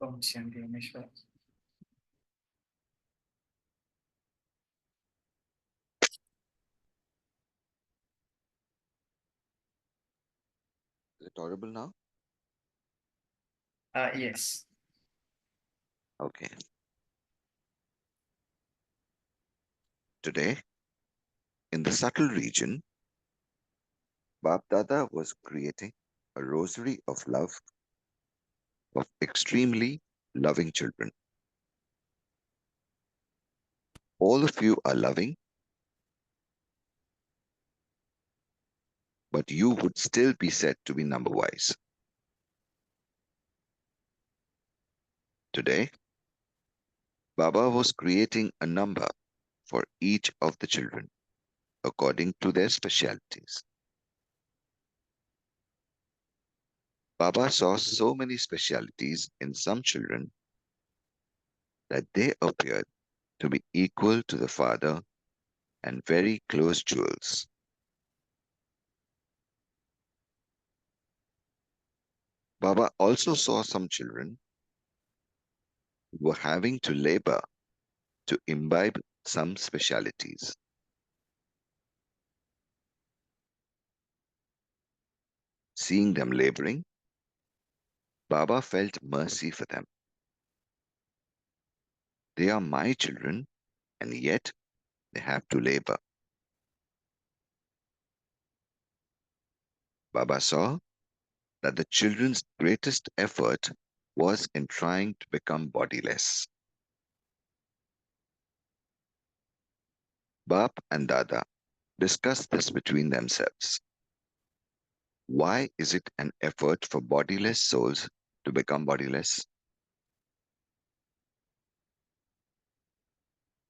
Om Shanti Ameshwar. Is it audible now? Yes. Okay. Today, in the subtle region, Bab Dada was creating a rosary of love of extremely loving children. All of you are loving, but you would still be said to be number wise. Today, Baba was creating a number for each of the children according to their specialities. Baba saw so many specialities in some children that they appeared to be equal to the father and very close jewels. Baba also saw some children who were having to labor to imbibe some specialities. Seeing them laboring, Baba felt mercy for them. They are my children, and yet they have to labor. Baba saw that the children's greatest effort was in trying to become bodiless. Bap and Dada discussed this between themselves. Why is it an effort for bodiless souls to become bodiless?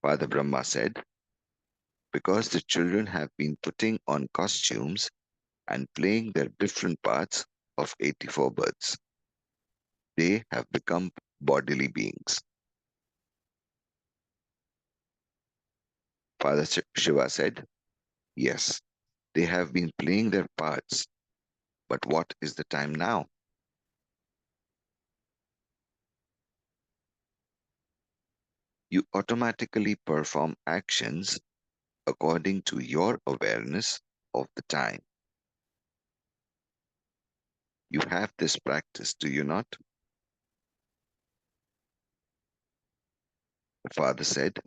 Father Brahma said, because the children have been putting on costumes and playing their different parts of 84 births. They have become bodily beings. Father Shiva said, yes, they have been playing their parts, but what is the time now? You automatically perform actions according to your awareness of the time. You have this practice, do you not? The father said,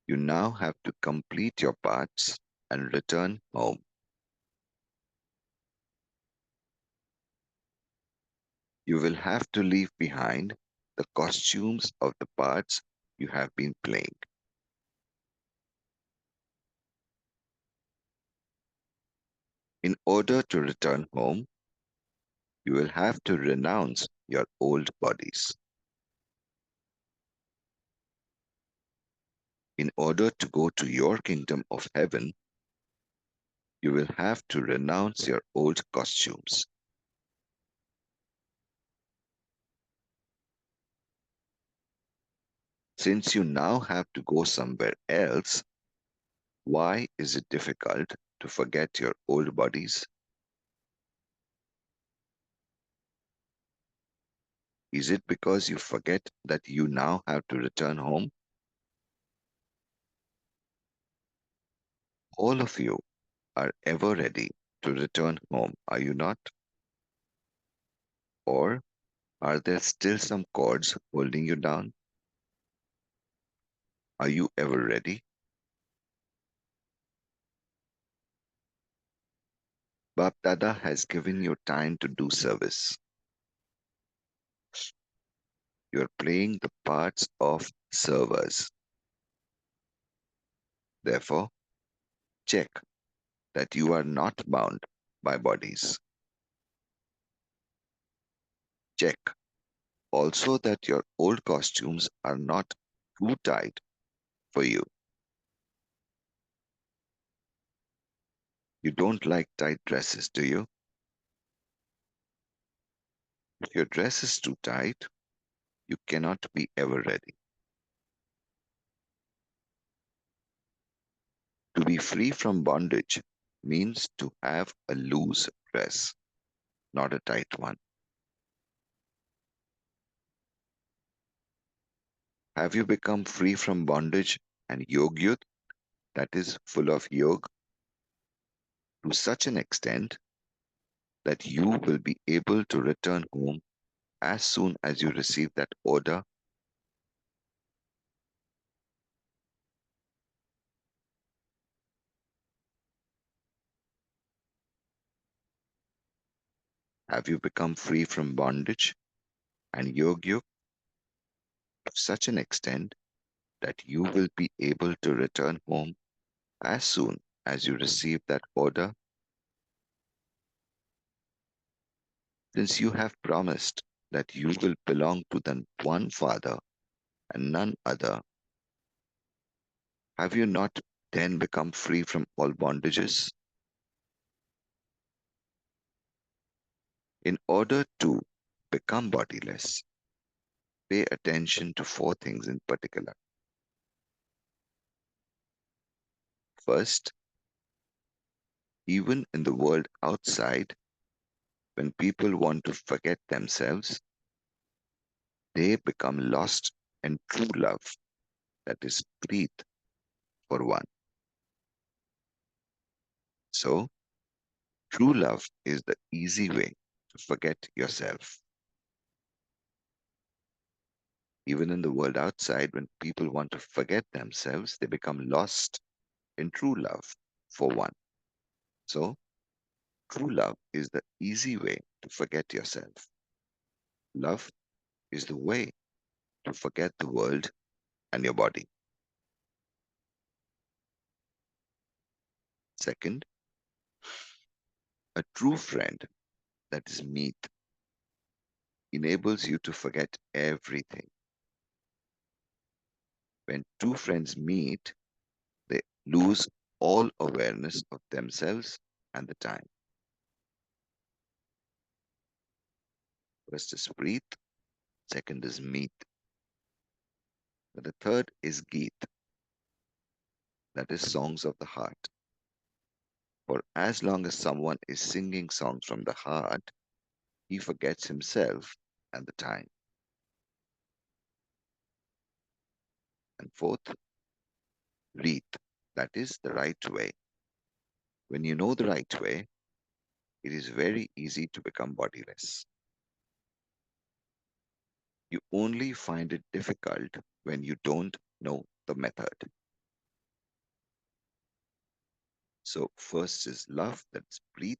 you now have to complete your parts and return home. You will have to leave behind the costumes of the parts you have been playing. In order to return home, you will have to renounce your old bodies. In order to go to your kingdom of heaven, you will have to renounce your old costumes. Since you now have to go somewhere else, why is it difficult to forget your old bodies? Is it because you forget that you now have to return home? All of you are ever ready to return home, are you not? Or are there still some cords holding you down? Are you ever ready? Bap Dada has given you time to do service. You're playing the parts of servers. Therefore, check that you are not bound by bodies. Check also that your old costumes are not too tight for you. You don't like tight dresses, do you? If your dress is too tight, you cannot be ever ready. To be free from bondage means to have a loose dress, not a tight one. Have you become free from bondage and yogyut, that is full of yoga, to such an extent that you will be able to return home as soon as you receive that order? Have you become free from bondage and yogyuk to such an extent that you will be able to return home as soon as you receive that order? Since you have promised that you will belong to the one Father and none other, have you not then become free from all bondages? In order to become bodiless, pay attention to four things in particular. First, even in the world outside, when people want to forget themselves, they become lost in true love, that is, breathe for one. So, true love is the easy way to forget yourself. Even in the world outside, when people want to forget themselves, they become lost in true love for one. So, true love is the easy way to forget yourself. Love is the way to forget the world and your body. Second, a true friend, that is meet, enables you to forget everything. When two friends meet, they lose all awareness of themselves and the time. First is breathe, second is meet. The third is Geet, that is songs of the heart. For as long as someone is singing songs from the heart, he forgets himself and the time. And fourth, Reet, that is the right way. When you know the right way, it is very easy to become bodiless. You only find it difficult when you don't know the method. So, first is love, that's breathe.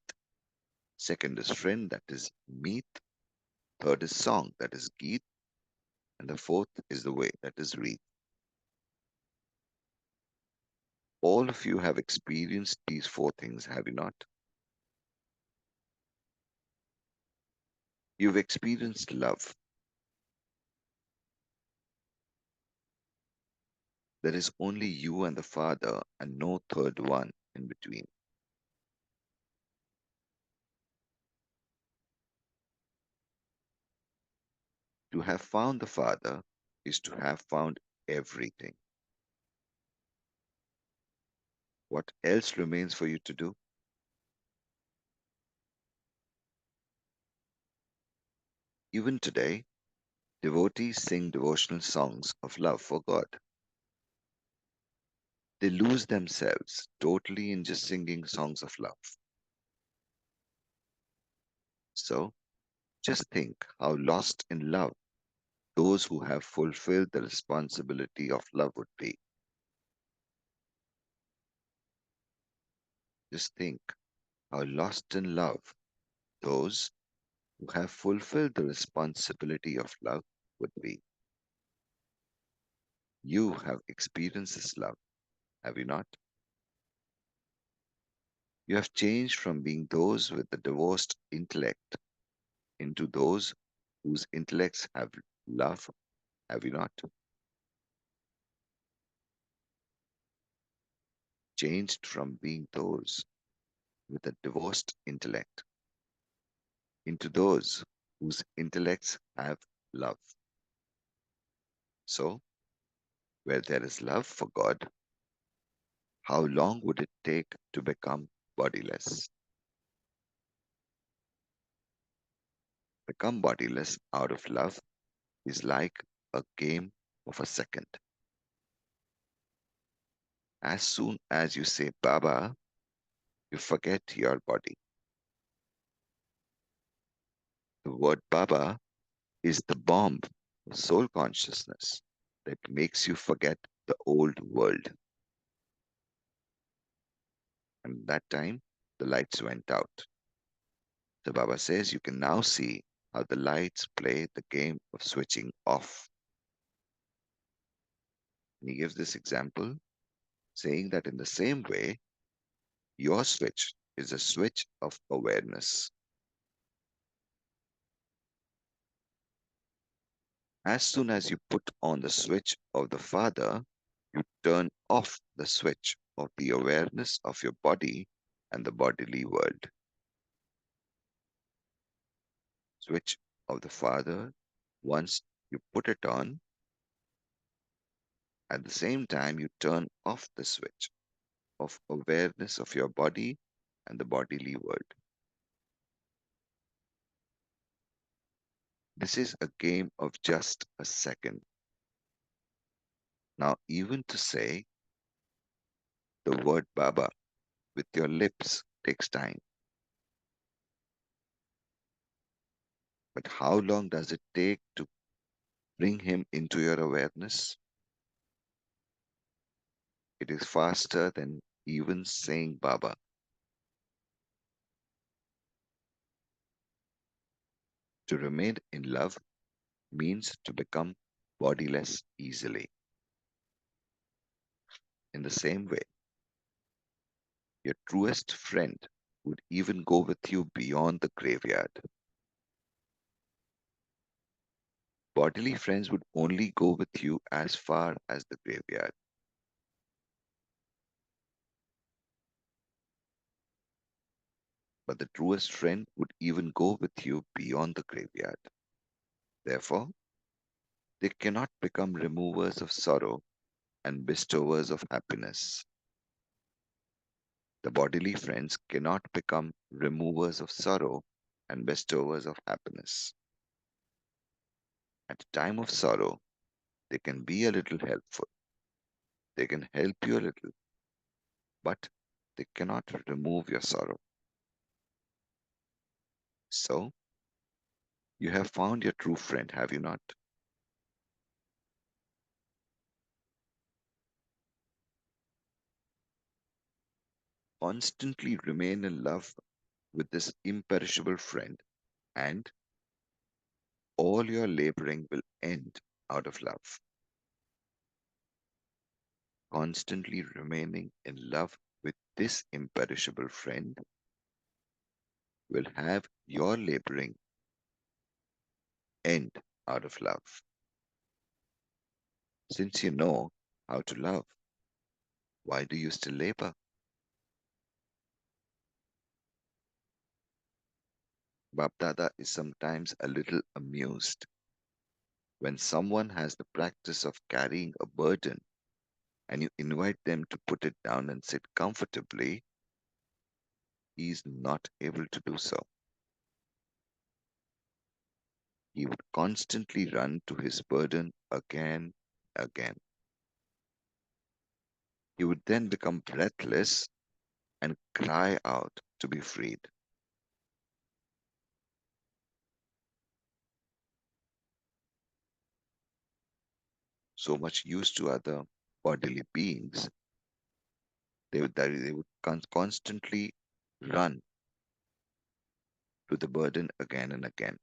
Second is friend, that is meet. Third is song, that is geet. And the fourth is the way, that is read. All of you have experienced these four things, have you not? You've experienced love. There is only you and the Father, and no third one in between. To have found the Father is to have found everything. What else remains for you to do? Even today, devotees sing devotional songs of love for God. They lose themselves totally in just singing songs of love. So, just think how lost in love those who have fulfilled the responsibility of love would be. Just think how lost in love those who have fulfilled the responsibility of love would be. You have experienced this love, have you not? You have changed from being those with the divorced intellect into those whose intellects have love, have you not? Changed from being those with a divorced intellect into those whose intellects have love. So, where there is love for God, how long would it take to become bodiless? Become bodiless out of love is like a game of a second. As soon as you say Baba, you forget your body. The word Baba is the bomb of soul consciousness that makes you forget the old world. And that time, the lights went out. The Baba says you can now see how the lights play the game of switching off. And he gives this example saying that in the same way, your switch is a switch of awareness. As soon as you put on the switch of the Father, you turn off the switch of the awareness of your body and the bodily world. Switch of the Father, once you put it on, at the same time you turn off the switch of awareness of your body and the bodily world. This is a game of just a second. Now, even to say the word Baba with your lips takes time. But how long does it take to bring him into your awareness? It is faster than even saying Baba. To remain in love means to become bodiless easily. In the same way, your truest friend would even go with you beyond the graveyard. Bodily friends would only go with you as far as the graveyard. But the truest friend would even go with you beyond the graveyard. Therefore, they cannot become removers of sorrow and bestowers of happiness. The bodily friends cannot become removers of sorrow and bestowers of happiness. At a time of sorrow, they can be a little helpful. They can help you a little, but they cannot remove your sorrow. So, you have found your true friend, have you not? Constantly remain in love with this imperishable friend, and all your laboring will end out of love. Constantly remaining in love with this imperishable friend will have your laboring end out of love. Since you know how to love, why do you still labor? Bapdada is sometimes a little amused when someone has the practice of carrying a burden and you invite them to put it down and sit comfortably. He is not able to do so. He would constantly run to his burden again. He would then become breathless and cry out to be freed. So much used to other bodily beings, they would constantly run to the burden again and again,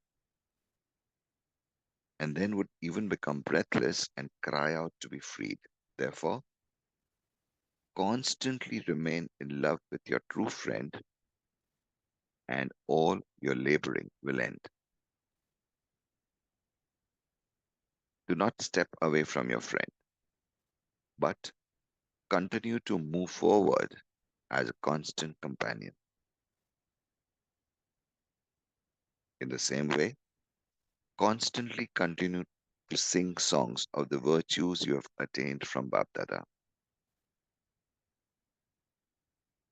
and then would even become breathless and cry out to be freed. Therefore, constantly remain in love with your true friend, and all your laboring will end. Do not step away from your friend, but continue to move forward as a constant companion. In the same way, constantly continue to sing songs of the virtues you have attained from Bapdada.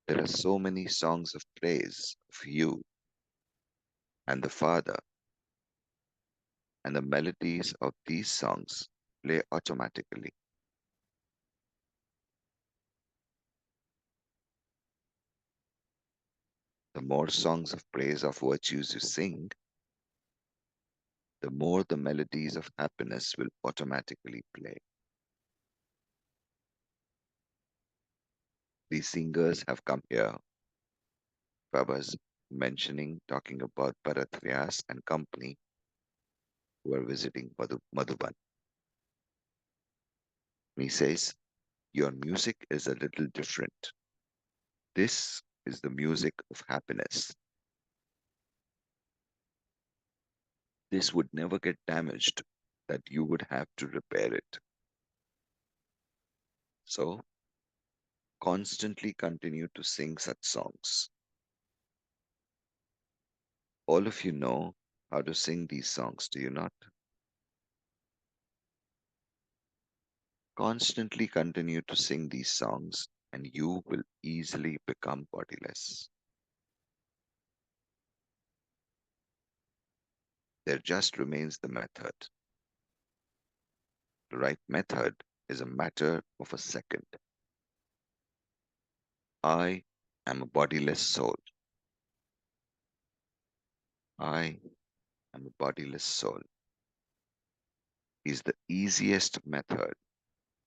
There are so many songs of praise of you and the Father, and the melodies of these songs play automatically. The more songs of praise of virtues you sing, the more the melodies of happiness will automatically play. These singers have come here. Baba's mentioning, talking about Bharat Vyas and company who are visiting Madhuban. He says, your music is a little different. This is the music of happiness. This would never get damaged, that you would have to repair it. So, constantly continue to sing such songs. All of you know how to sing these songs, do you not? Constantly continue to sing these songs, and you will easily become bodiless. There just remains the method. The right method is a matter of a second. I am a bodiless soul. I am a bodiless soul is the easiest method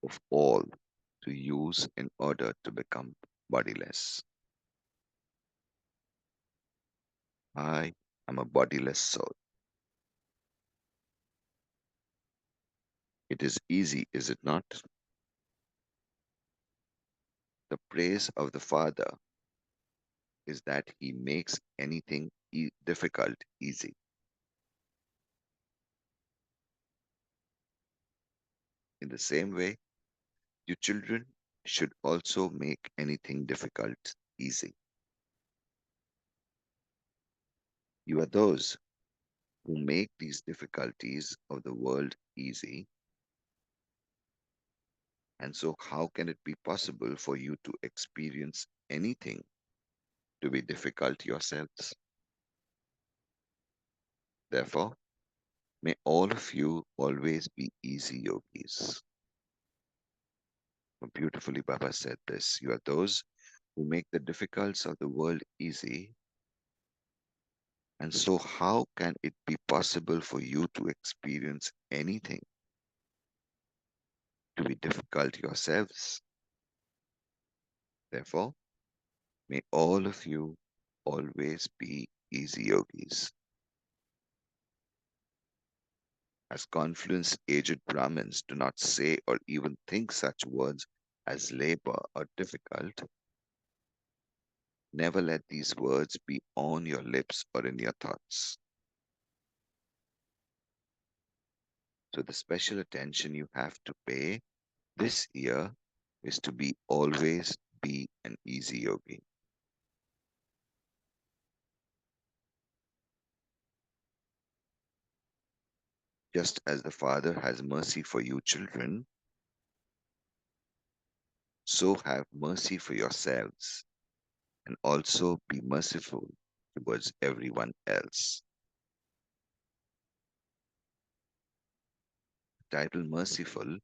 of all to use in order to become bodiless. I am a bodiless soul. It is easy, is it not? The praise of the Father is that He makes anything difficult easy. In the same way, you children should also make anything difficult easy. You are those who make these difficulties of the world easy. And so, how can it be possible for you to experience anything to be difficult yourselves? Therefore, may all of you always be easy yogis. Beautifully, Baba said this. You are those who make the difficulties of the world easy. And so, how can it be possible for you to experience anything to be difficult yourselves? Therefore, may all of you always be easy yogis. As confluence aged Brahmins do not say or even think such words as labor or difficult, never let these words be on your lips or in your thoughts. So, the special attention you have to pay this year is to be always be an easy yogi. Just as the Father has mercy for you children, so have mercy for yourselves and also be merciful towards everyone else. The title merciful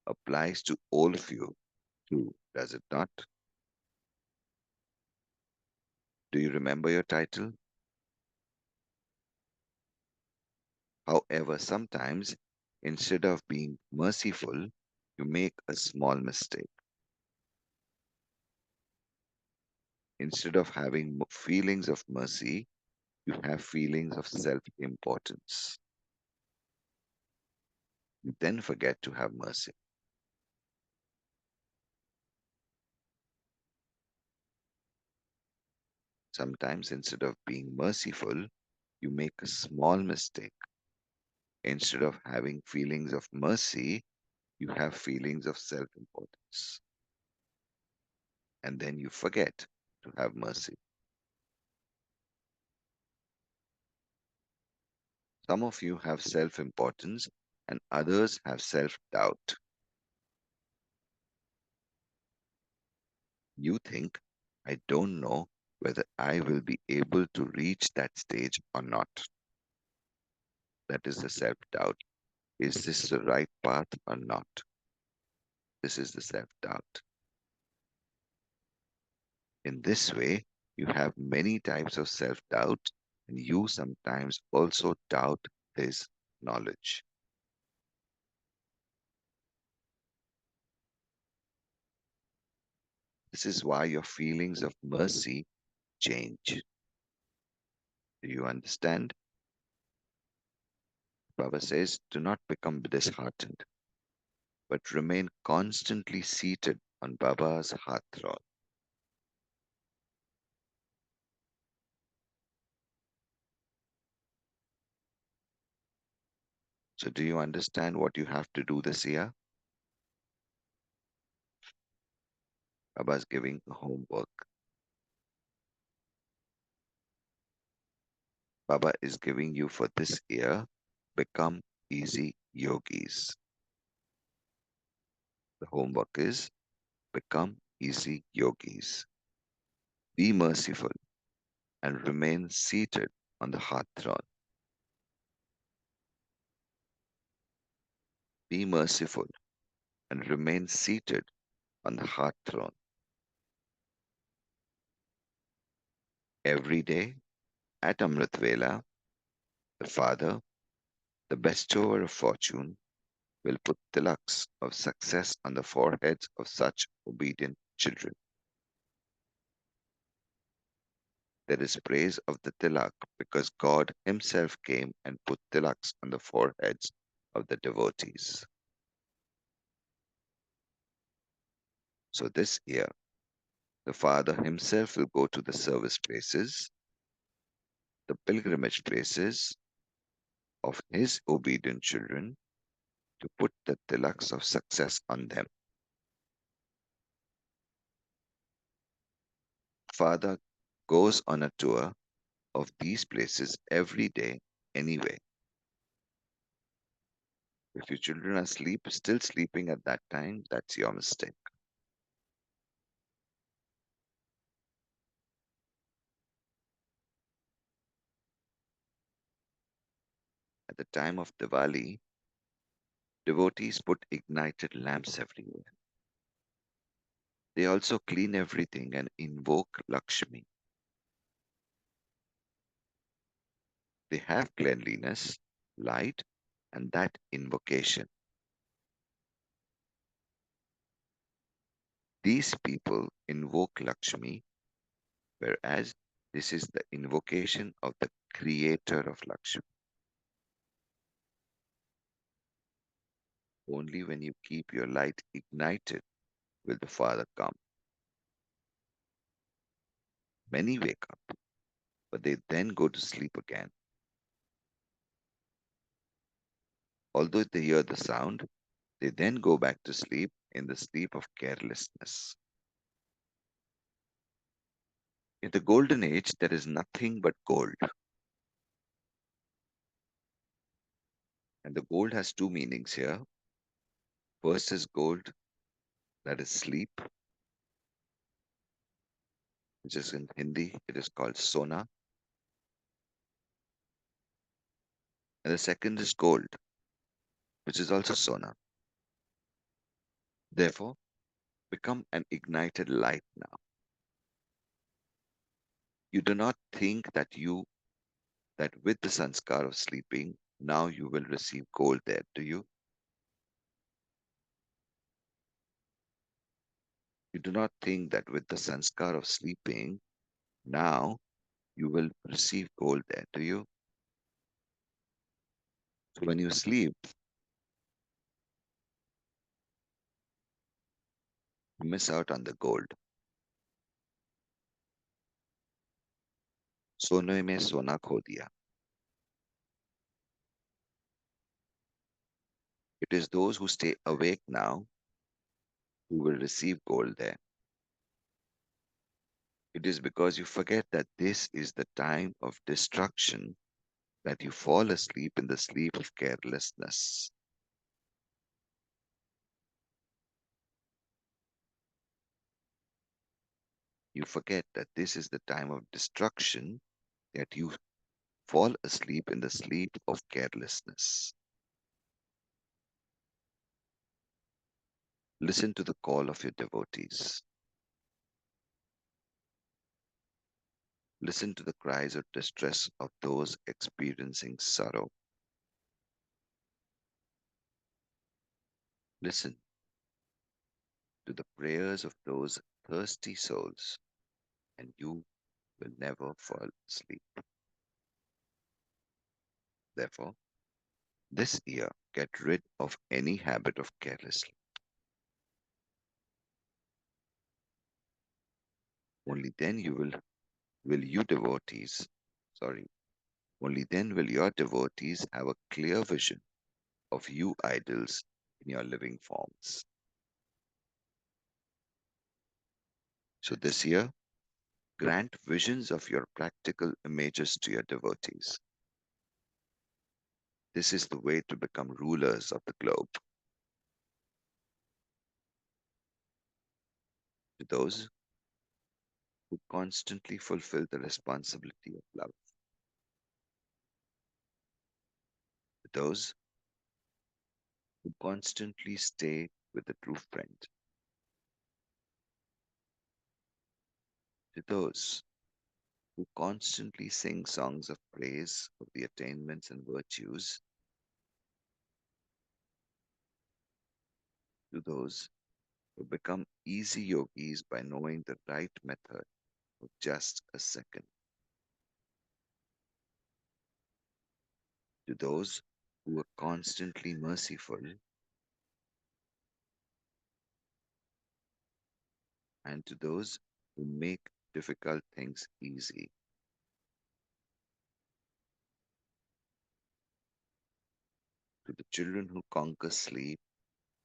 applies to all of you too, does it not? Do you remember your title? However, sometimes instead of being merciful, you make a small mistake. Instead of having feelings of mercy, you have feelings of self importance. You then forget to have mercy. Sometimes, instead of being merciful, you make a small mistake. Instead of having feelings of mercy, you have feelings of self importance. And then you forget to have mercy. Some of you have self importance, and others have self doubt. You think, I don't know whether I will be able to reach that stage or not. That is the self doubt. Is this the right path or not? This is the self-doubt. In this way, you have many types of self-doubt, and you sometimes also doubt this knowledge. This is why your feelings of mercy change. Do you understand? Baba says, do not become disheartened, but remain constantly seated on Baba's heart throne. So, do you understand what you have to do this year? Baba is giving homework. Baba is giving you for this year, become easy yogis. The homework is become easy yogis. Be merciful and remain seated on the heart throne. Be merciful and remain seated on the heart throne. Every day at Amrit Vela, the Father, the bestower of fortune, will put tilaks of success on the foreheads of such obedient children. There is praise of the tilak because God Himself came and put tilaks on the foreheads of the devotees. So this year, the Father Himself will go to the service places, the pilgrimage places of His obedient children to put the tilaks of success on them. Father goes on a tour of these places every day anyway. If your children are still sleeping at that time, that's your mistake. At the time of Diwali, devotees put ignited lamps everywhere. They also clean everything and invoke Lakshmi. They have cleanliness, light, and that invocation. These people invoke Lakshmi, whereas this is the invocation of the creator of Lakshmi. Only when you keep your light ignited will the Father come. Many wake up, but they then go to sleep again. Although they hear the sound, they then go back to sleep in the sleep of carelessness. In the golden age, there is nothing but gold. And the gold has two meanings here. First is gold, that is sleep, which is in Hindi, it is called sona. And the second is gold, which is also sona. Therefore, become an ignited light now. You do not think that with the sanskar of sleeping, now you will receive gold there, do you? You do not think that with the sanskar of sleeping, now you will receive gold there, do you? So when you sleep, you miss out on the gold. सोने में सोना खो दिया. It is those who stay awake now who will receive gold there. It is because you forget that this is the time of destruction that you fall asleep in the sleep of carelessness. You forget that this is the time of destruction that you fall asleep in the sleep of carelessness. Listen to the call of your devotees. Listen to the cries of distress of those experiencing sorrow. Listen to the prayers of those thirsty souls, and you will never fall asleep. Therefore, this year, get rid of any habit of carelessness. Only then will you devotees, sorry, only then will your devotees have a clear vision of you idols in your living forms. So this year, grant visions of your practical images to your devotees. This is the way to become rulers of the globe. To those who constantly fulfill the responsibility of love. To those who constantly stay with the true friend. To those who constantly sing songs of praise of the attainments and virtues. To those who become easy yogis by knowing the right method of just a second. To those who are constantly merciful, and to those who make difficult things easy. To the children who conquer sleep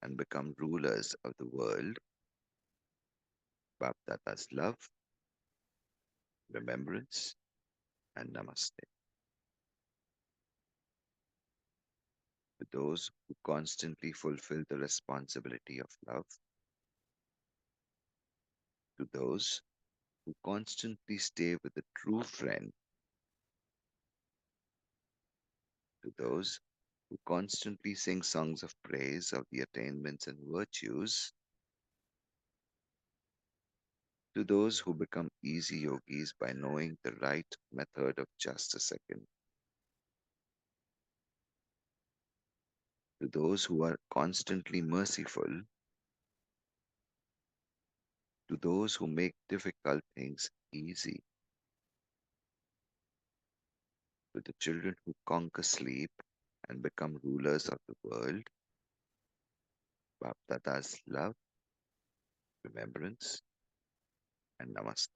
and become rulers of the world, Baptata's love, remembrance, and namaste. To those who constantly fulfill the responsibility of love, to those who constantly stay with the true friend, to those who constantly sing songs of praise of the attainments and virtues, to those who become easy yogis by knowing the right method of just a second, to those who are constantly merciful, to those who make difficult things easy, to the children who conquer sleep and become rulers of the world, Baptada's love, remembrance, and namaste.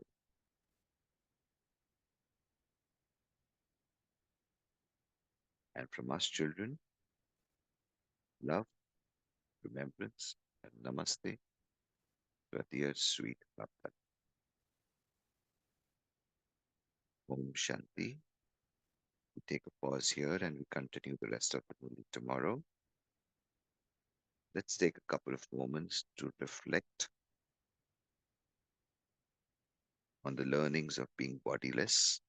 And from us children, love, remembrance, and namaste to our dear sweet Baptada. Om Shanti. We take a pause here and we continue the rest of the movie tomorrow. Let's take a couple of moments to reflect on the learnings of being bodiless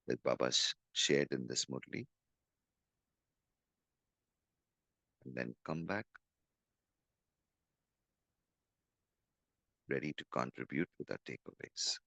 that Baba shared in this Murli, and then come back ready to contribute with our takeaways.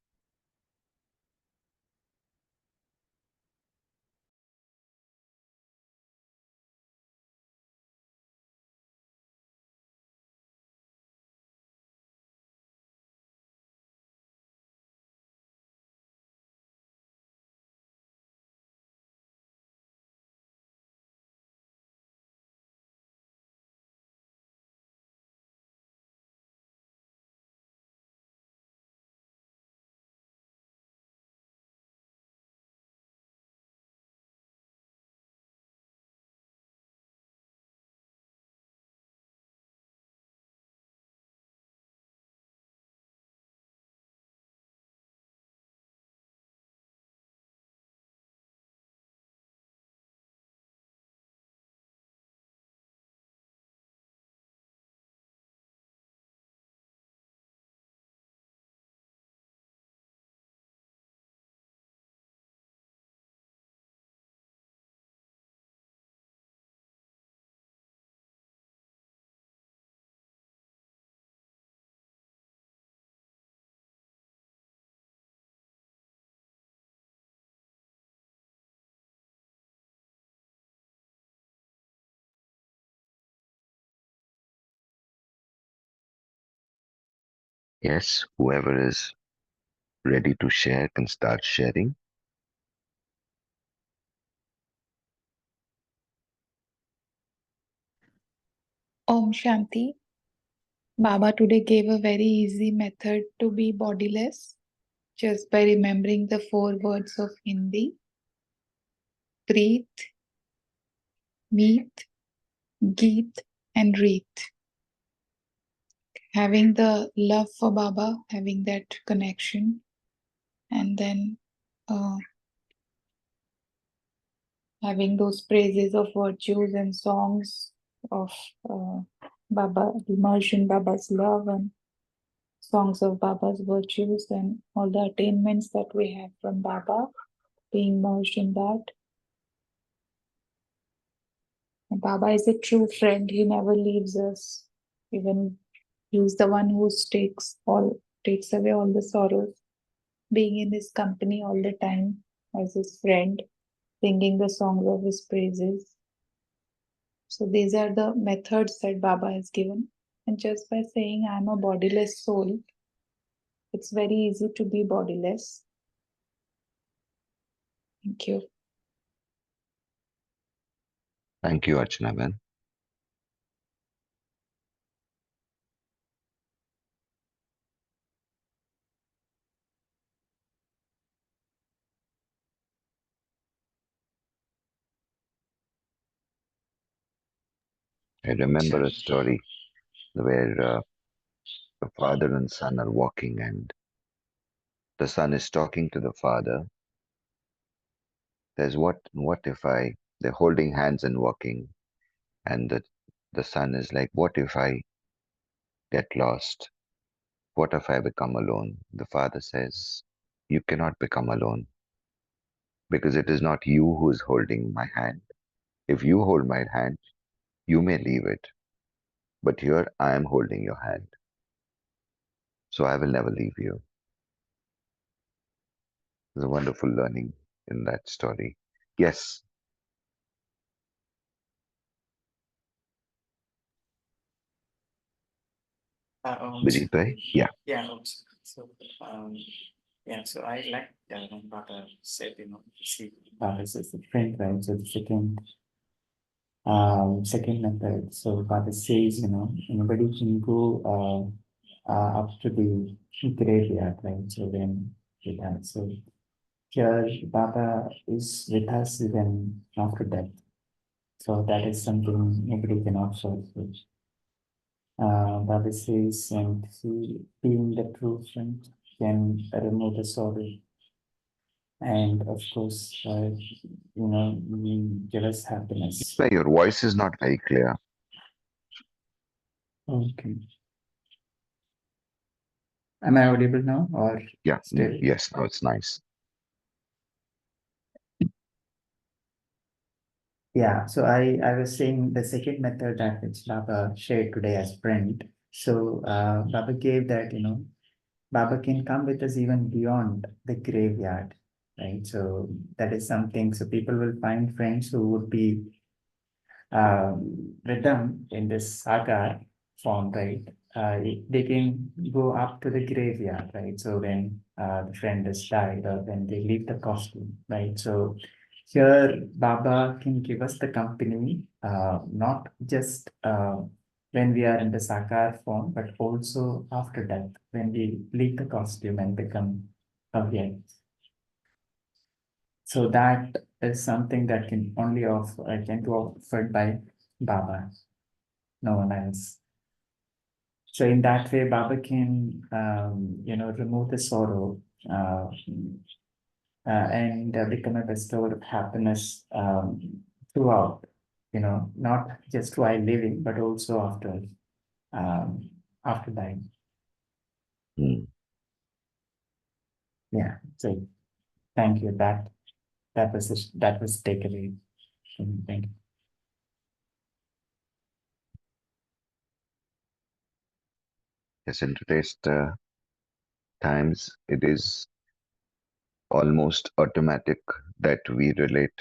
Yes, whoever is ready to share can start sharing. Om Shanti. Baba today gave a very easy method to be bodiless just by remembering the four words of Hindi: Preet, Meet, Geet, and Reet. Having the love for Baba, having that connection, and then uh, having those praises of virtues and songs of uh, Baba, immerse in Baba's love and songs of Baba's virtues and all the attainments that we have from Baba, being merged in that. And Baba is a true friend. He never leaves us. Even he's the one who takes away all the sorrows. Being in his company all the time as his friend, singing the songs of his praises. So these are the methods that Baba has given. And just by saying I'm a bodiless soul, it's very easy to be bodiless. Thank you. Thank you, Archana Ben. I remember a story where the father and son are walking, and the son is talking to the father. Says, what if they're holding hands and walking, and the son is like, what if I get lost? What if I become alone? The father says, you cannot become alone because it is not you who is holding my hand. If you hold my hand, you may leave it, but here I am holding your hand, so I will never leave you. There's a wonderful learning in that story. Yes, Bijit bhai? Yeah. Yeah, so so I like when Baba said, see, this is the friend, right? So the second method. So Baba says, anybody can go up to the graveyard, right? So then so here Baba is with us even after death. So that is something nobody can observe. Baba says, and he, being the true friend, can remove the sorrow. And of course, give us happiness. Your voice is not very clear. Okay. Am I audible now or Yeah, still? yes, no, it's nice. Yeah, so I was saying the second method that which Baba shared today as friend. So Baba gave that, Baba can come with us even beyond the graveyard, right? So that is something. So people will find friends who would be rhythm in this sagar form, right? They can go up to the graveyard, right? So when the friend is died or when they leave the costume, right? So here Baba can give us the company, not just when we are in the sakar form, but also after death, when we leave the costume and become avyakt. So that is something that can only can be offered by Baba, no one else. So in that way, Baba can remove the sorrow and become a bestower of happiness throughout. Not just while living, but also um, after dying. Hmm. Yeah. So thank you. That was takeaway. Thank you. Yes, in today's times, it is almost automatic that we relate.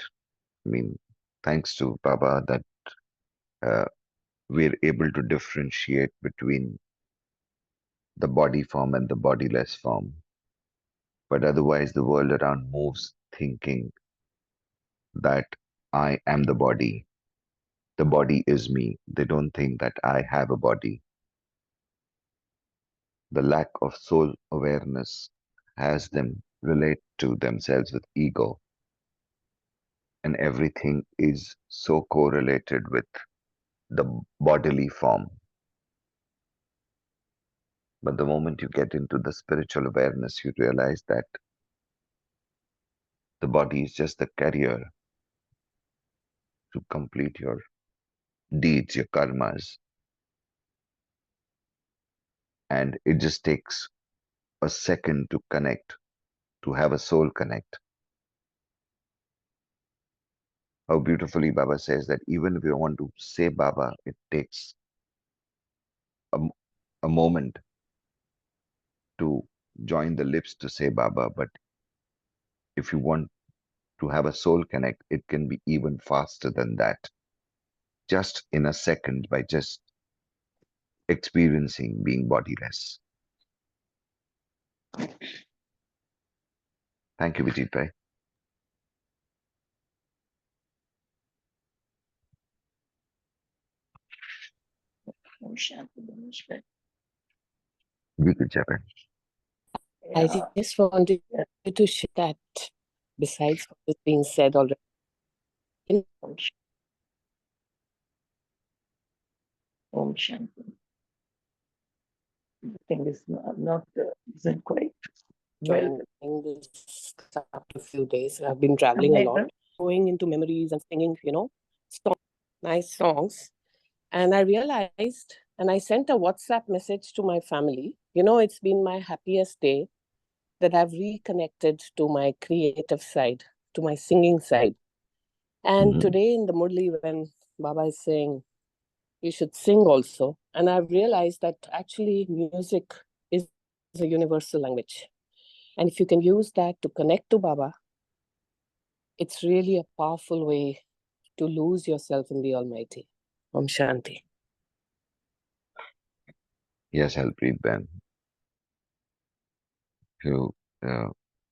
I mean, thanks to Baba, that uh, we're able to differentiate between the body form and the bodiless form. But otherwise, the world around moves thinking that I am the body is me. They don't think that I have a body. The lack of soul awareness has them relate to themselves with ego, and everything is so correlated with the bodily form. But the moment you get into the spiritual awareness, you realize that the body is just the carrier to complete your deeds, your karmas, and it just takes a second to connect, to have a soul connect. How beautifully Baba says that even if you want to say Baba, it takes a, a moment to join the lips to say Baba. But if you want to have a soul connect, it can be even faster than that. Just in a second by just experiencing being bodiless. Thank you, Vijit Bhai. You could jump in. I just wanted to share that besides what is being said already, Om Shanti. The thing is not isn't quite well. joining this after a few days. I've been traveling a lot, going into memories and singing, nice songs. And I realized, and I sent a WhatsApp message to my family. It's been my happiest day that I've reconnected to my creative side, to my singing side. And today in the Murli, when Baba is saying, you should sing also. And I've realized that actually music is a universal language. And if you can use that to connect to Baba, it's really a powerful way to lose yourself in the Almighty. Om Shanti. Yes, Halpreet Ben. If you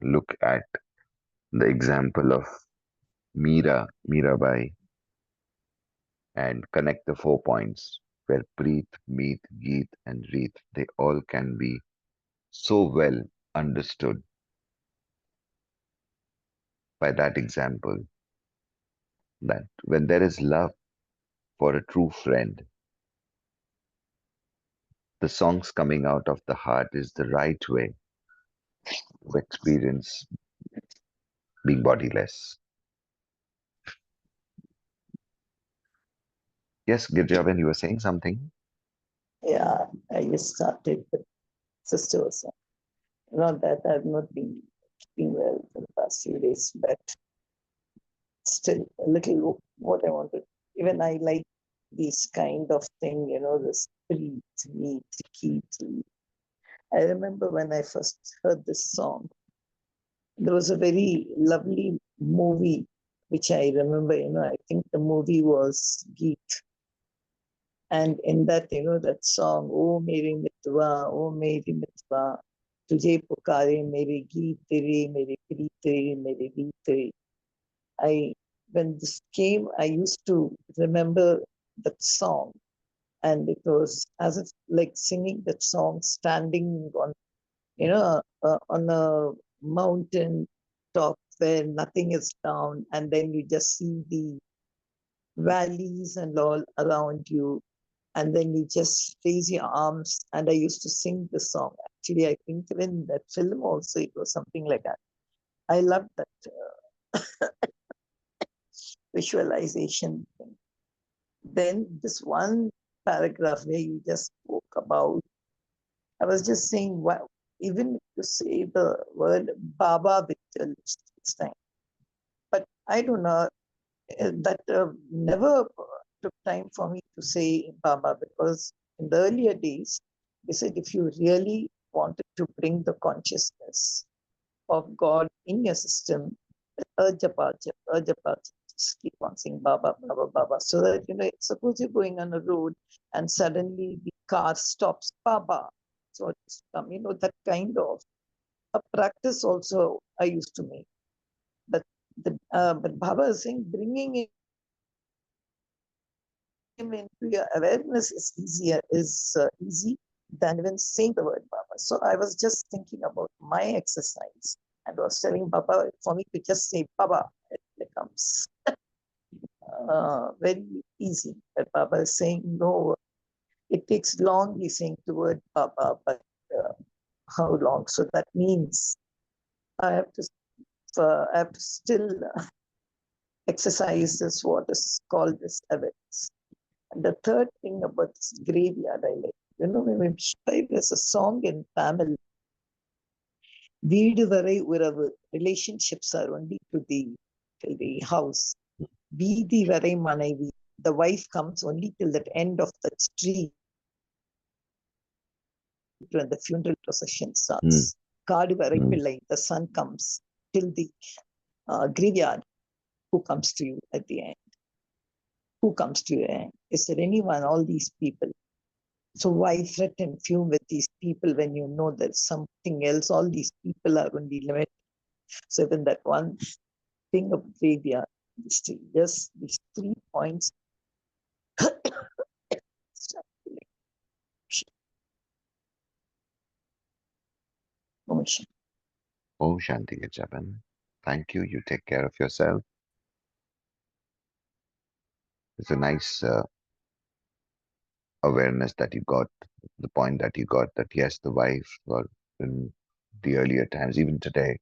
look at the example of Mirabai, and connect the 4 points where Preet, Meet, Geet, and Reet, they all can be so well understood by that example that when there is love for a true friend, the songs coming out of the heart is the right way to experience being bodiless. Yes, Girjaben, you were saying something? Yeah, I just started with sister was not that I've not been keeping well for the past few days, but still a little what I wanted. Even I like this kind of thing, this Preet, Meet, Geet. I remember when I first heard this song, there was a very lovely movie which I remember, I think the movie was Geet. And in that, that song, Oh Meri Mitwa, Tujhe Pukare, Meri Geet Tere, Meri Preet Tere, Meri Geet Tere. When this came, I used to remember that song. And it was as if like singing that song, standing on, on a mountain top where nothing is down. And then you just see the valleys and all around you. And then you just raise your arms. And I used to sing the song. Actually, I think in that film also, it was something like that. I loved that visualization thing. Then this one paragraph where you just spoke about, I was just saying, wow, even if you say the word Baba Vittal this time, but I don't know, that never took time for me to say Baba, because in the earlier days, they said if you really wanted to bring the consciousness of God in your system, japa, just keep on saying Baba, Baba, Baba. So that, suppose you're going on a road and suddenly the car stops, Baba. what is to come. That kind of a practice also I used to make. But but Baba is saying bringing him into your awareness is easy than even saying the word Baba. So I was just thinking about my exercise and was telling Baba for me to just say Baba, it becomes very easy. But Baba is saying no. It takes long, he's saying the word Baba, but how long? So that means I have to still exercise this, what is called this awareness. And the third thing about this graveyard, I like, there's a song in Tamil, Veedu Varai Uravu, relationships are only to the house. Veedi Varai Manaivi, the wife comes only till the end of the street when the funeral procession starts. Kaadu Varai Pillai, the son comes till the graveyard. Who comes to you at the end? Who comes to your end? Is there anyone? All these people. So why fret and fume with these people when you know there's something else? All these people are only limited. So even that one thing of graveyard, just these 3 points. Oh, Shanti Japan. Thank you. You take care of yourself. It's a nice awareness that you got, the point that you got that yes, the wife, or in the earlier times, even today,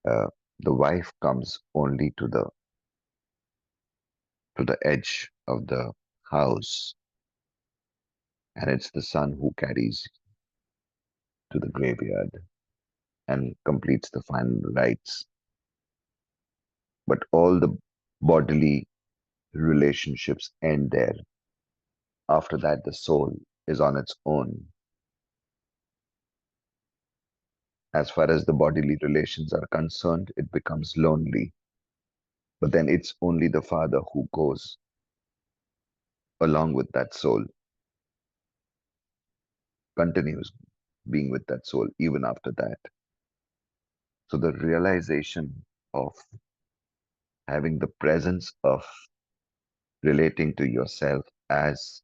the wife comes only to the edge of the house, and it's the son who carries to the graveyard and completes the final rites. But all the bodily relationships end there. After that, the soul is on its own. As far as the bodily relations are concerned, it becomes lonely. But then it's only the father who goes along with that soul, continues being with that soul even after that. So the realization of having the presence of relating to yourself as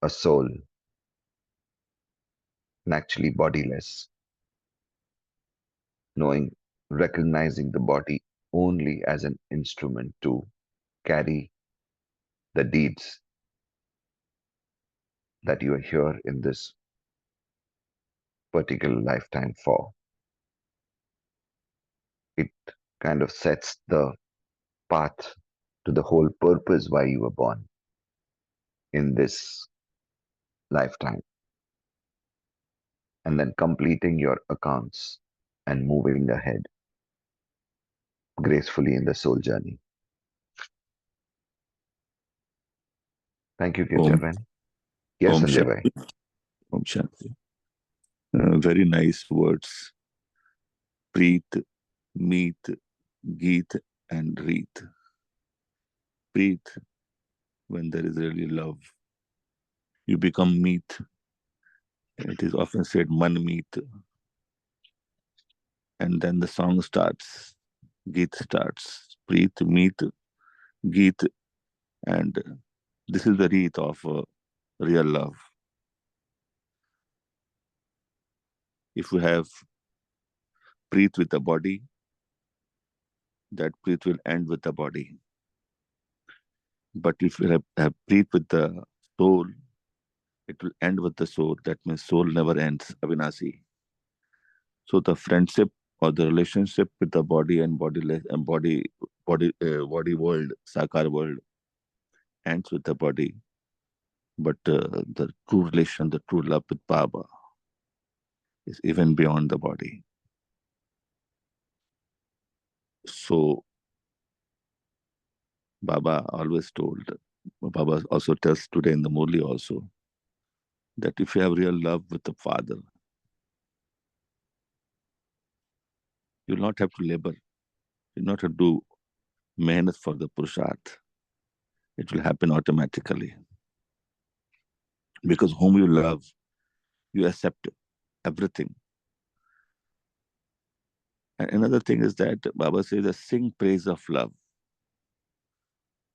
a soul and actually bodiless, recognizing the body only as an instrument to carry the deeds that you are here in this particular lifetime for. It kind of sets the path to the whole purpose why you were born in this lifetime. And then completing your accounts and moving ahead gracefully in the soul journey. Thank you, Kirjavan. Yes, Om Sanjay bhai. Shanti. Om Shanti. Very nice words. Preet, meet, geet, and reet. Preet, when there is really love, you become meet. It is often said man meet. And then the song starts. Geet starts. Preet, meet, geet, and this is the reet of real love. If you have preet with the body, that preet will end with the body. But if you have preet with the soul, it will end with the soul. That means soul never ends, Avinasi. So the friendship or the relationship with the body and bodiless and body world, Sakar world, ends with the body. But the true relation, the true love with Baba is even beyond the body. So Baba always told, Baba also tells today in the Murli also, that if you have real love with the Father, you will not have to labor. You will not have to do mehnat for the Purusharth. It will happen automatically. Because whom you love, You accept everything. And another thing is that Baba says that sing praise of love.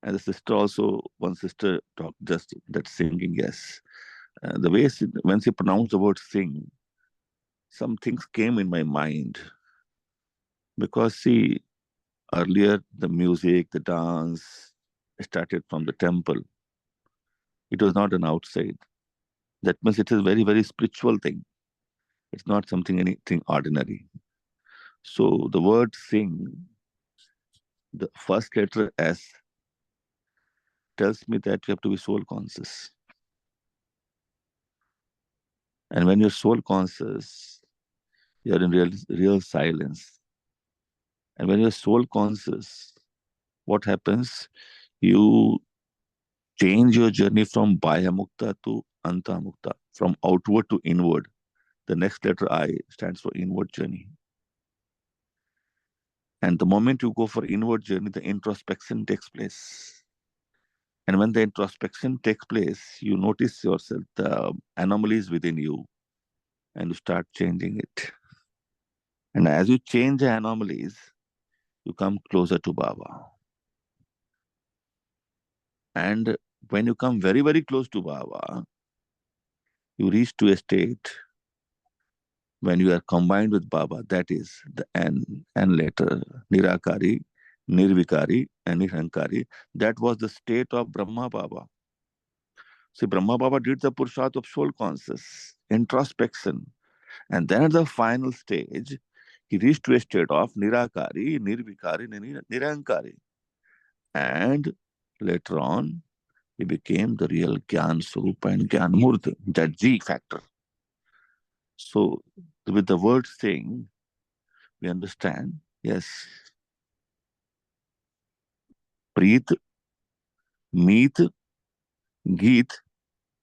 And the sister also, one sister talked just that singing, yes. The way when she pronounced the word sing, some things came in my mind. Because see, earlier the music, the dance started from the temple. It was not an outside. That means it is a very, very spiritual thing. It's not something anything ordinary. So the word sing, the first letter S tells me that you have to be soul conscious. And when you're soul conscious, you're in real silence. And when you're soul conscious, what happens? You change your journey from Baya Mukta to Anta Mukta, from outward to inward. The next letter I stands for inward journey. And the moment you go for inward journey, the introspection takes place. And when the introspection takes place, you notice yourself, the anomalies within you, and you start changing it. And as you change the anomalies, you come closer to Baba. And when you come very, very close to Baba, you reach to a state when you are combined with Baba, that is the N letter, Nirakari, Nirvikari, and Nirankari. That was the state of Brahma Baba. See, Brahma Baba did the Purusharth of soul conscious, introspection. And then at the final stage, he reached to a state of Nirakari, Nirvikari, Nirankari. And later on, he became the real Gyan Swarupa and Gyan Murti, that G factor. So, with the word saying, we understand, yes, Preet, Meet, Geet,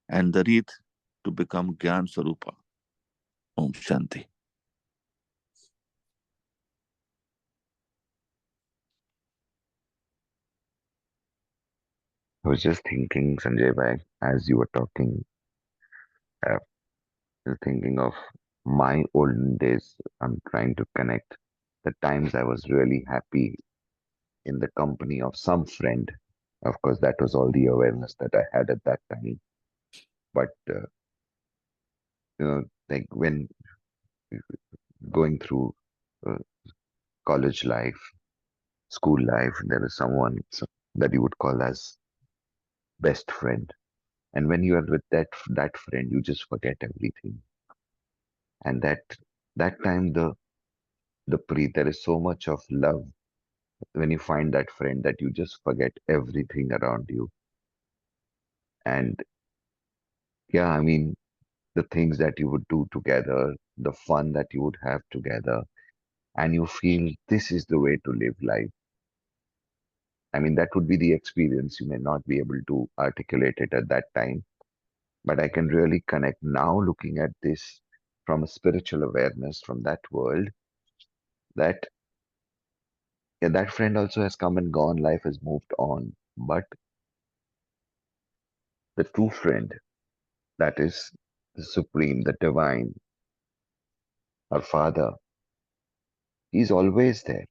and the Reet to become Gyan Swarupa. Om Shanti. I was just thinking, Sanjay Bhai, as you were talking, uh, thinking of my olden days. I'm trying to connect the times I was really happy in the company of some friend. Of course, that was all the awareness that I had at that time. But, like when going through uh, college life, school life, there is someone that you would call as best friend. And when you are with that friend, you just forget everything. And that time the Preet, there is so much of love when you find that friend that you just forget everything around you. And yeah, I mean, the things that you would do together, the fun that you would have together, and you feel this is the way to live life. I mean, that would be the experience. You may not be able to articulate it at that time, but I can really connect now looking at this from a spiritual awareness from that world that yeah, that friend also has come and gone, life has moved on. But the true friend, that is the supreme, the divine, our father, he's always there.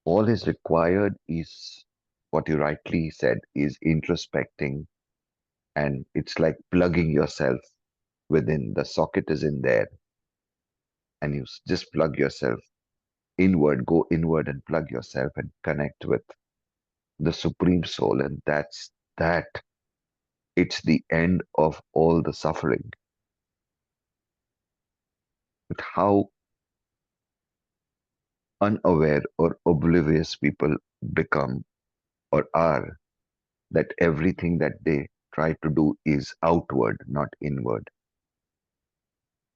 All is required is what you rightly said, is introspecting, and it's like plugging yourself within. The socket is in there, and you just plug yourself inward, go inward and plug yourself and connect with the supreme soul. And that's that. It's the end of all the suffering. But how unaware or oblivious people become or are, that everything that they try to do is outward, not inward.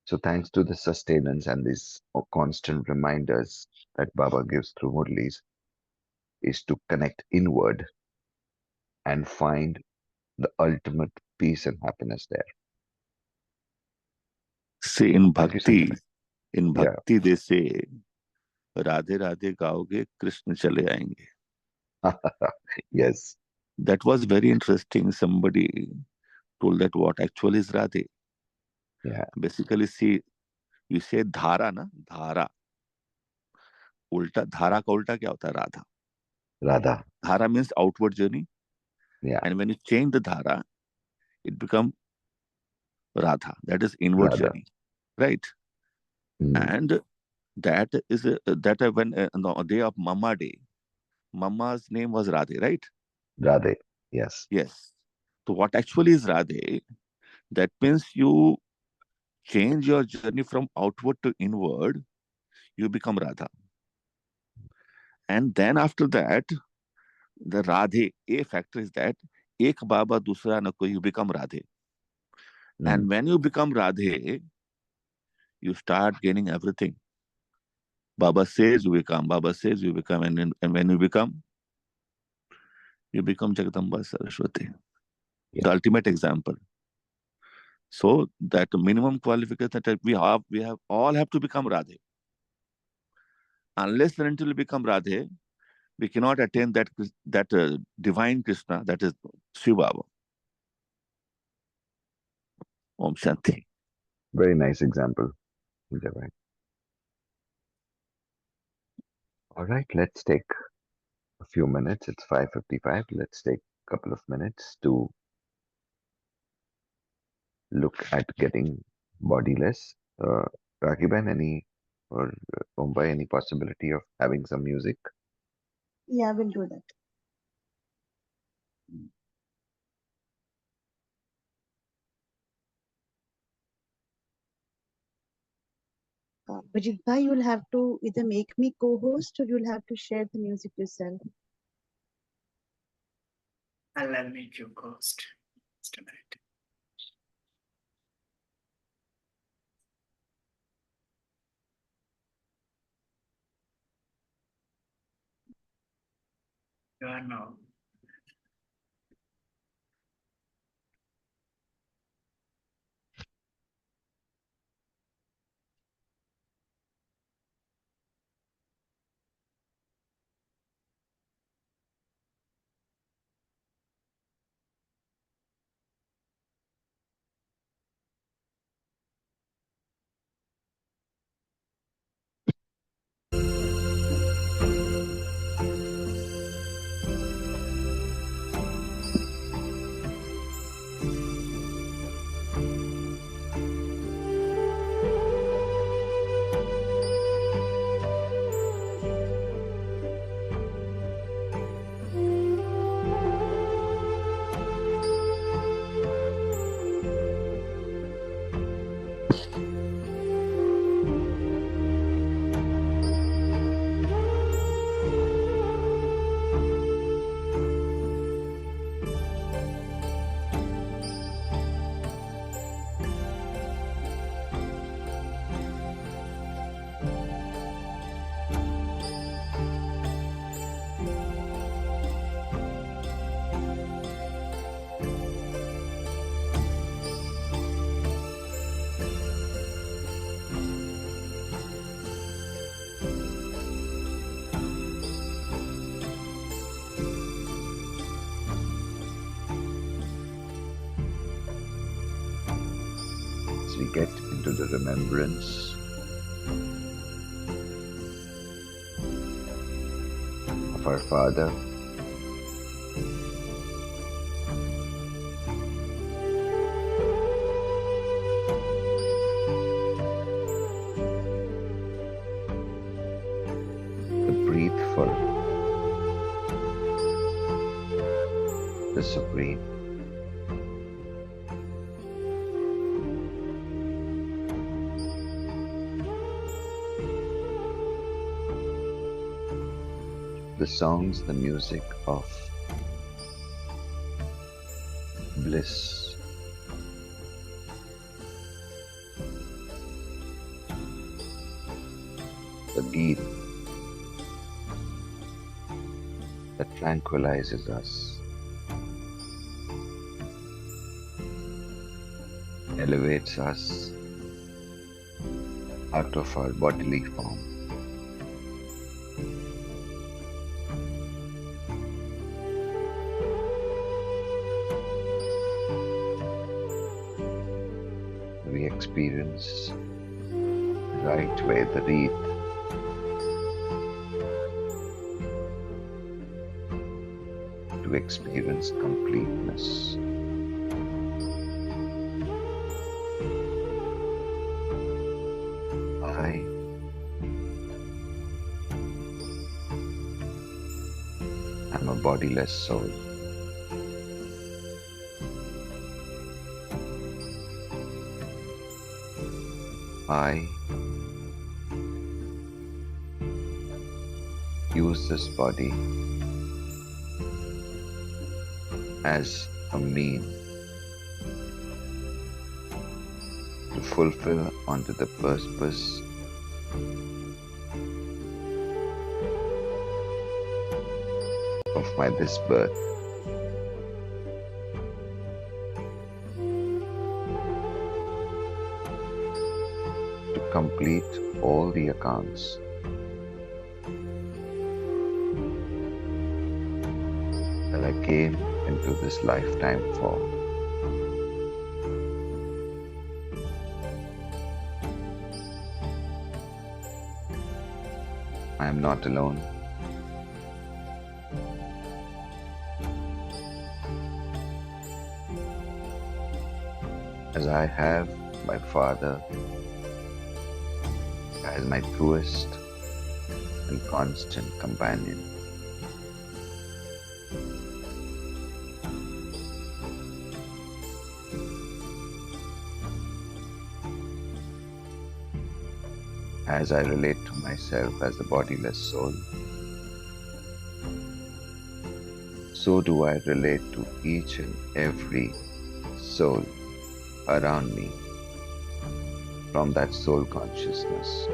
So thanks to the sustenance and these constant reminders that Baba gives through Murlis, is to connect inward and find the ultimate peace and happiness there. See, Thank you, Sanjay. in Yeah. Bhakti they say, Radhe Radhe gaoge, Krishna chale aayenge. Yes. That was very interesting. Somebody told that what actually is Radhe. Yeah. Basically, see, you say dhara, na? Dhara. Ulta, dhara ka ulta kya hota hai? Radha. Radha. Dhara means outward journey. Yeah. And when you change the dhara, it becomes Radha. That is inward Radha. journey. Right? And that is when on the day of Mama Day, Mama's name was Radhe, right? Radhe. Yes. Yes. So what actually is Radhe? That means you change your journey from outward to inward, you become Radha. And then after that, the Radhe, a factor is that ek baba dusra na koi, you become Radhe. And when you become Radhe, you start gaining everything. Baba says you become, Baba says you become, and when you become Jagadamba Saraswati. Yeah. The ultimate example. So that minimum qualification that we have all have to become Radhe. Unless and until we become Radhe, we cannot attain that divine Krishna, that is Shiva. Om Shanti. Very nice example. All right, let's take a few minutes. It's 5:55. Let's take a couple of minutes to look at getting bodiless. Rakiban, Mumbai, any possibility of having some music? Yeah, we'll do that. Vijit bhai, you'll have to either make me co-host or you'll have to share the music yourself. I'll make you co-host. Just a minute. You are now. As we get into the remembrance of our Father, the breathe for the Supreme. The songs, the music of bliss. The beat that tranquilizes us, elevates us out of our bodily form. experience right way the wreath. To experience completeness. I am a bodiless soul. I use this body as a mean to fulfill onto the purpose of my this birth. To complete all the accounts that I came into this lifetime for. I am not alone. As I have my Father as my truest and constant companion. As I relate to myself as the bodiless soul, so do I relate to each and every soul around me from that soul consciousness,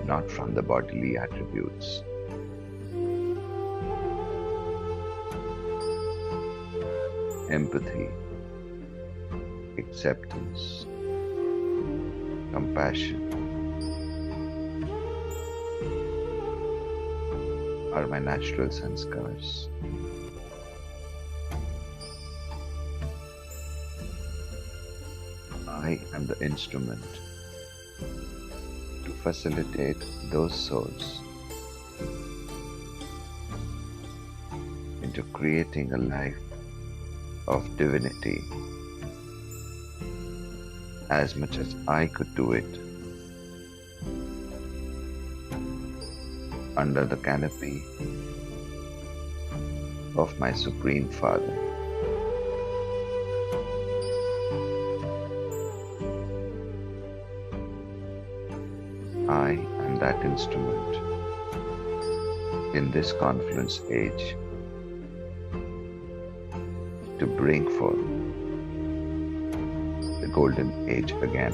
not from the bodily attributes. Empathy, acceptance, compassion are my natural sanskars. I am the instrument to facilitate those souls into creating a life of divinity as much as I could do it under the canopy of my Supreme Father. I am that instrument in this confluence age to bring forth the golden age again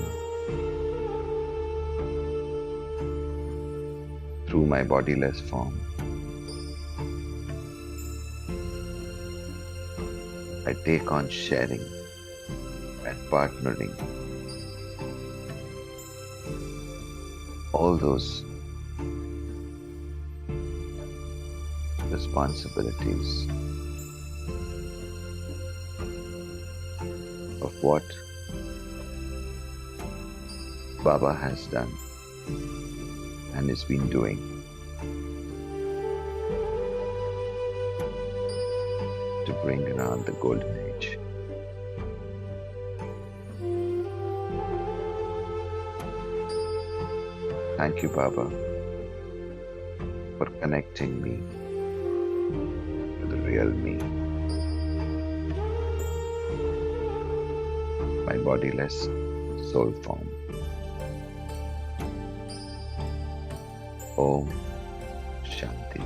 through my bodiless form. I take on sharing and partnering all those responsibilities of what Baba has done and has been doing to bring around the golden age. Thank you, Baba, for connecting me to the real me, my bodiless soul form. Om Shanti.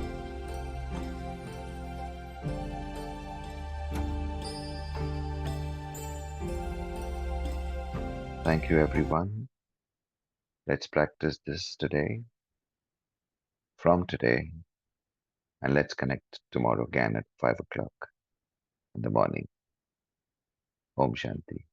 Thank you, everyone. Let's practice this today, from today, and let's connect tomorrow again at 5 o'clock in the morning. Om Shanti.